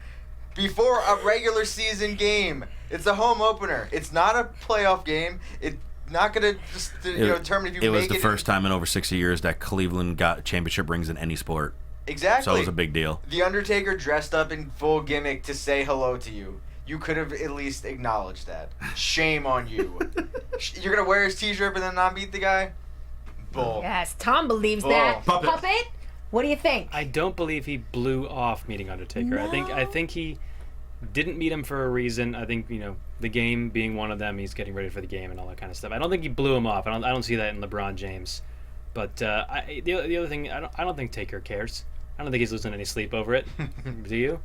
Before a regular season game. It's a home opener. It's not a playoff game. It's not going to just determine if you make it. It was the first time in over 60 years that Cleveland got championship rings in any sport. Exactly. So it was a big deal. The Undertaker dressed up in full gimmick to say hello to you. You could have at least acknowledged that. Shame on you. You're going to wear his t-shirt but then not beat the guy? Bull. Yes, Tom believes Bull. that. Puppet. What do you think? I don't believe he blew off meeting Undertaker. No. I think he didn't meet him for a reason. I think the game being one of them. He's getting ready for the game and all that kind of stuff. I don't think he blew him off. I don't see that in LeBron James. But the other thing, I don't think Taker cares. I don't think he's losing any sleep over it. Do you?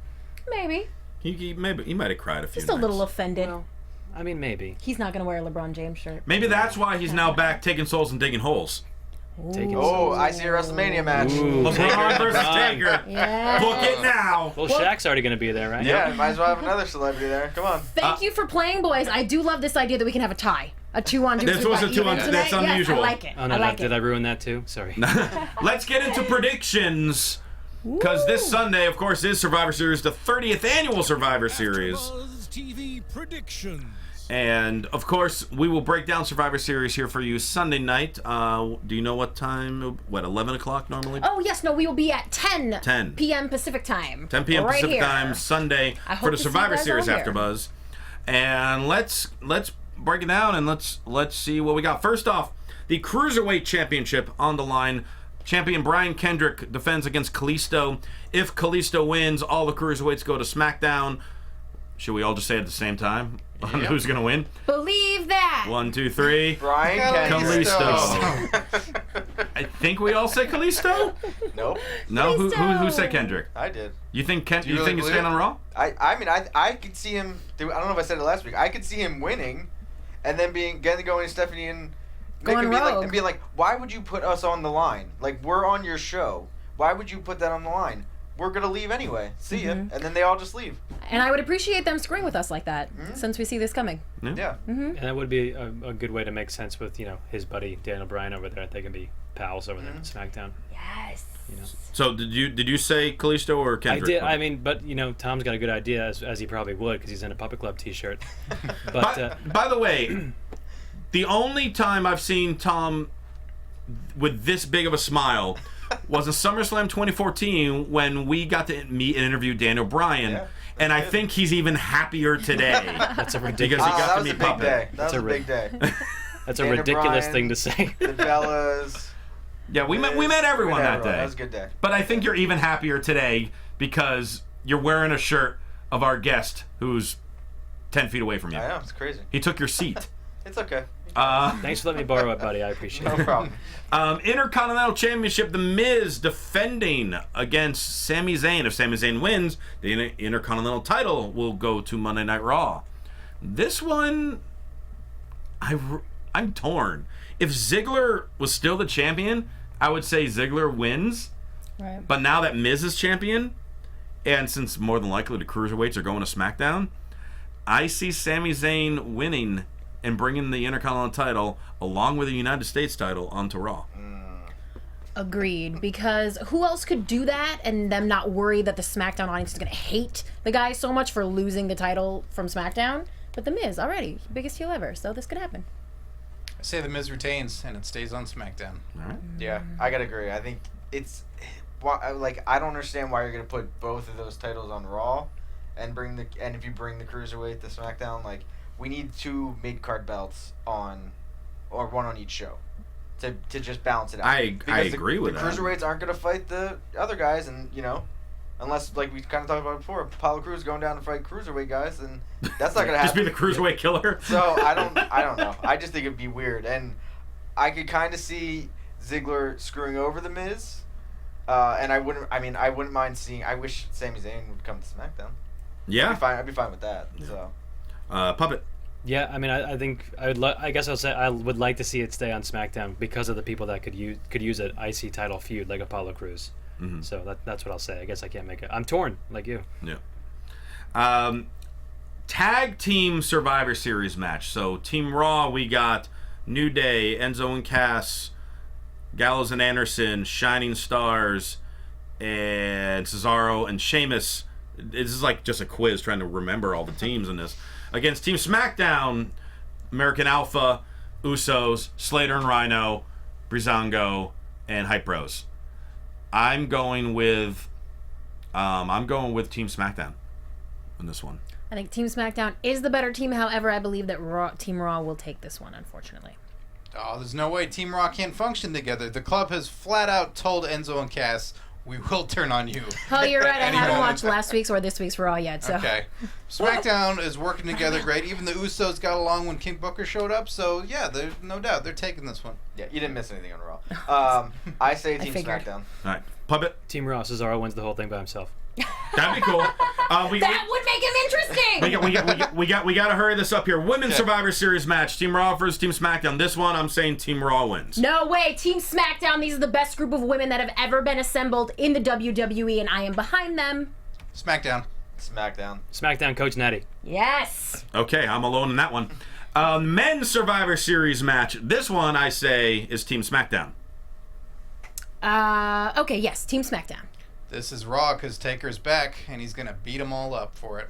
Maybe. He might have cried a few Just a little offended. Well, maybe. He's not going to wear a LeBron James shirt. Maybe that's why he's now back taking souls and digging holes. I see a WrestleMania match. LeBron versus Taker. Yeah. Book it now. Well, Shaq's already going to be there, right? Yeah, might as well have another celebrity there. Come on. Thank you for playing, boys. I do love this idea that we can have a tie. A 2-on-2. This was a 2-on-2. That's unusual. Yes, I like it. Oh, no, did I ruin that too? Sorry. Let's get into predictions. Because this Sunday, of course, is Survivor Series, the 30th annual Survivor Series. AfterBuzz TV predictions. And, of course, we will break down Survivor Series here for you Sunday night. Do you know what time? 11 o'clock normally? Oh, yes. No, we will be at 10 p.m. Pacific time. 10 p.m. Right Pacific here. time, Sunday, I hope for the to see you Survivor guys Series all here. AfterBuzz. And let's break it down and let's see what we got. First off, the Cruiserweight Championship on the line. Champion Brian Kendrick defends against Kalisto. If Kalisto wins, all the Cruiserweights go to Smackdown. Should we all just say it at the same time? Yep. Who's going to win? Believe that. 1, 2, 3. Brian Kalisto. I think we all say Kalisto? Nope. No? Who Kalisto. said Kendrick? I did. You think you you really think he's believe staying on Raw? I could see him. I don't know if I said it last week. I could see him winning, and then going to Stephanie and Nick Going rogue. being like, why would you put us on the line? Like, we're on your show. Why would you put that on the line? we're gonna leave anyway. See ya, and then they all just leave. And I would appreciate them screwing with us like that, since we see this coming. Yeah. And that would be a good way to make sense with his buddy Daniel Bryan over there. They can be pals over there in SmackDown. Yes. So did you say Kalisto or Kendrick? I did. I mean, but Tom's got a good idea, as he probably would, because he's in a Puppet Club T-shirt. But by the way, the only time I've seen Tom with this big of a smile was in SummerSlam 2014 when we got to meet and interview Daniel Bryan, and I think he's even happier today. That's a ridiculous. Because he got that to was meet a big Puppet. day. That was a big day. That's a Daniel ridiculous Bryan, thing to say. The Bellas. Yeah, we met everyone that day. That was a good day. But I think you're even happier today because you're wearing a shirt of our guest who's 10 feet away from you. I know, it's crazy. He took your seat. It's okay. Thanks for letting me borrow it, buddy. I appreciate it. No problem. Intercontinental Championship, The Miz defending against Sami Zayn. If Sami Zayn wins, the Intercontinental title will go to Monday Night Raw. This one, I'm torn. If Ziggler was still the champion, I would say Ziggler wins. Right. But now that Miz is champion, and since more than likely the Cruiserweights are going to SmackDown, I see Sami Zayn winning and bringing the Intercontinental title along with the United States title onto Raw. Agreed, because who else could do that and them not worry that the SmackDown audience is going to hate the guy so much for losing the title from SmackDown? But The Miz, already, biggest heel ever, so this could happen. I say The Miz retains, and it stays on SmackDown. All right. Yeah, I gotta agree. I think it's I don't understand why you're gonna put both of those titles on Raw, and if you bring the Cruiserweight to SmackDown, we need 2 mid-card belts on, or one on each show, to just balance it out. I agree with the that. Cruiserweights aren't gonna fight the other guys, and unless we kind of talked about before, Apollo Crews going down to fight Cruiserweight guys, and that's not gonna happen. Just be the Cruiserweight killer. So I don't know. I just think it'd be weird, and I could kind of see Ziggler screwing over the Miz, and I wouldn't mind seeing. I wish Sami Zayn would come to SmackDown. Yeah. I'd be fine with that. So. Puppet. Yeah, I mean, I think I guess I'll say I would like to see it stay on SmackDown because of the people that could use an IC title feud like Apollo Crews. Mm-hmm. So that's what I'll say. I guess I can't make it. I'm torn, like you. Yeah. Tag Team Survivor Series match. So Team Raw, we got New Day, Enzo and Cass, Gallows and Anderson, Shining Stars, and Cesaro and Sheamus. This is like just a quiz trying to remember all the teams in this. Against Team SmackDown, American Alpha, Usos, Slater and Rhino, Breezango, and Hype Bros. I'm going with Team SmackDown in this one. I think Team SmackDown is the better team. However, I believe that Team Raw will take this one, unfortunately. Oh, there's no way Team Raw can't function together. The club has flat out told Enzo and Cass, we will turn on you. Oh, you're right. I Any haven't moment. watched last week's or this week's Raw yet. So. Okay. SmackDown is working together great. Even the Usos got along when King Booker showed up. So, yeah, there's no doubt. They're taking this one. Yeah, you didn't miss anything on Raw. I say Team figured. SmackDown. All right. Puppet. Team Raw, Cesaro wins the whole thing by himself. That'd be cool. That would make him interesting. We got to hurry this up here. Women's Survivor Series match. Team Raw versus Team SmackDown. This one, I'm saying Team Raw wins. No way. Team SmackDown. These are the best group of women that have ever been assembled in the WWE, and I am behind them. SmackDown. SmackDown, Coach Natty. Yes. Okay, I'm alone in that one. Men's Survivor Series match. This one, I say, is Team SmackDown. Okay, yes. Team SmackDown. This is Raw because Taker's back, and he's going to beat them all up for it.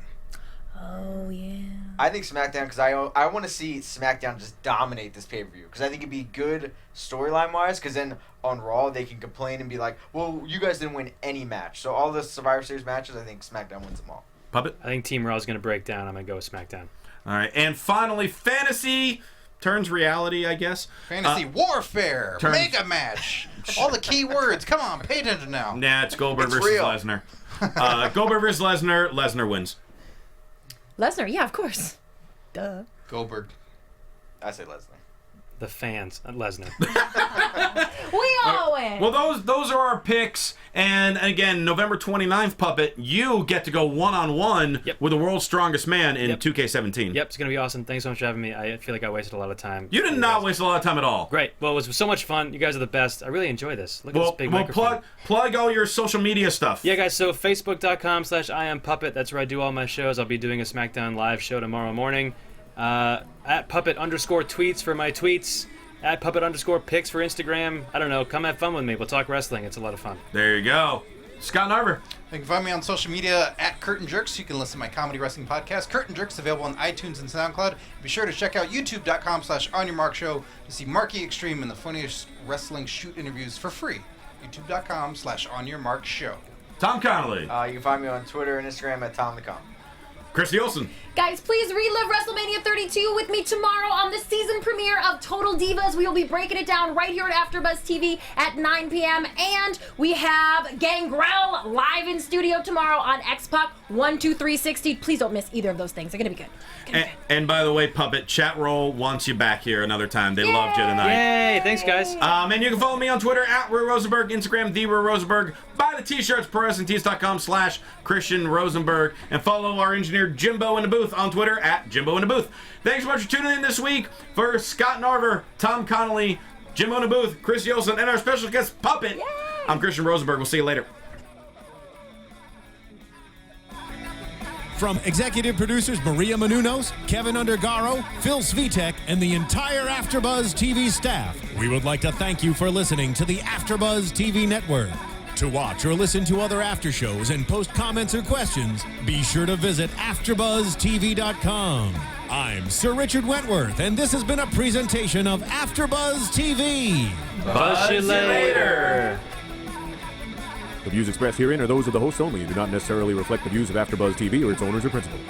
Oh, yeah. I think SmackDown because I want to see SmackDown just dominate this pay-per-view because I think it'd be good storyline-wise because then on Raw they can complain and be like, well, you guys didn't win any match. So all the Survivor Series matches, I think SmackDown wins them all. Puppet? I think Team Raw is going to break down. I'm going to go with SmackDown. All right, and finally, fantasy turns reality, I guess. Fantasy warfare, mega match, all the key words. Come on, pay attention now. Nah, it's Goldberg It's versus real. Lesnar. Goldberg versus Lesnar. Lesnar wins. Lesnar, yeah, of course. Duh. Goldberg. I say Lesnar. The fans, Lesnar. We all win. Well, those are our picks, And again, November 29th, Puppet, you get to go one-on-one with the world's strongest man in 2K17. Yep, it's going to be awesome. Thanks so much for having me. I feel like I wasted a lot of time. You did not waste a lot of time at all. Great. Well, it was so much fun. You guys are the best. I really enjoy this. Look at this big microphone. Plug all your social media stuff. Yeah, guys, so facebook.com/IamPuppet. That's where I do all my shows. I'll be doing a Smackdown live show tomorrow morning. At Puppet_tweets for my tweets. At Puppet_pics for Instagram. I don't know. Come have fun with me. We'll talk wrestling. It's a lot of fun. There you go. Scott Narver. You can find me on social media at Curtain Jerks. You can listen to my comedy wrestling podcast, Curtain Jerks, available on iTunes and SoundCloud. Be sure to check out youtube.com/OnYourMarkShow to see Marky Extreme and the funniest wrestling shoot interviews for free. youtube.com/OnYourMarkShow. Tom Connolly. You can find me on Twitter and Instagram at TomTheCom. Christy Olson. Guys, please relive WrestleMania 32 with me tomorrow on the season premiere of Total Divas. We will be breaking it down right here at AfterBuzz TV at 9 p.m. And we have Gangrel live in studio tomorrow on X-Pac 12360. Please don't miss either of those things. They're going to be good. And by the way, Puppet, Chat Roll wants you back here another time. They loved you tonight. Yay! Thanks, guys. And you can follow me on Twitter at Rue Rosenberg, Instagram, The Rue Rosenberg. Buy the t-shirts, ProWrestlingTees.com/Christian Rosenberg. And follow our engineer Jimbo in the Booth on Twitter at Jimbo in the Booth. Thanks so much for tuning in this week. For Scott Narver, Tom Connolly, Jimbo in the Booth, Christy Olson, and our special guest, Puppet, Yay! I'm Christian Rosenberg. We'll see you later. From executive producers Maria Menounos, Kevin Undergaro, Phil Svitek, and the entire AfterBuzz TV staff, we would like to thank you for listening to the AfterBuzz TV network. To watch or listen to other after shows and post comments or questions, be sure to visit AfterBuzzTV.com. I'm Sir Richard Wentworth, and this has been a presentation of AfterBuzz TV. Buzz you later. The views expressed herein are those of the hosts only and do not necessarily reflect the views of AfterBuzz TV or its owners or principals.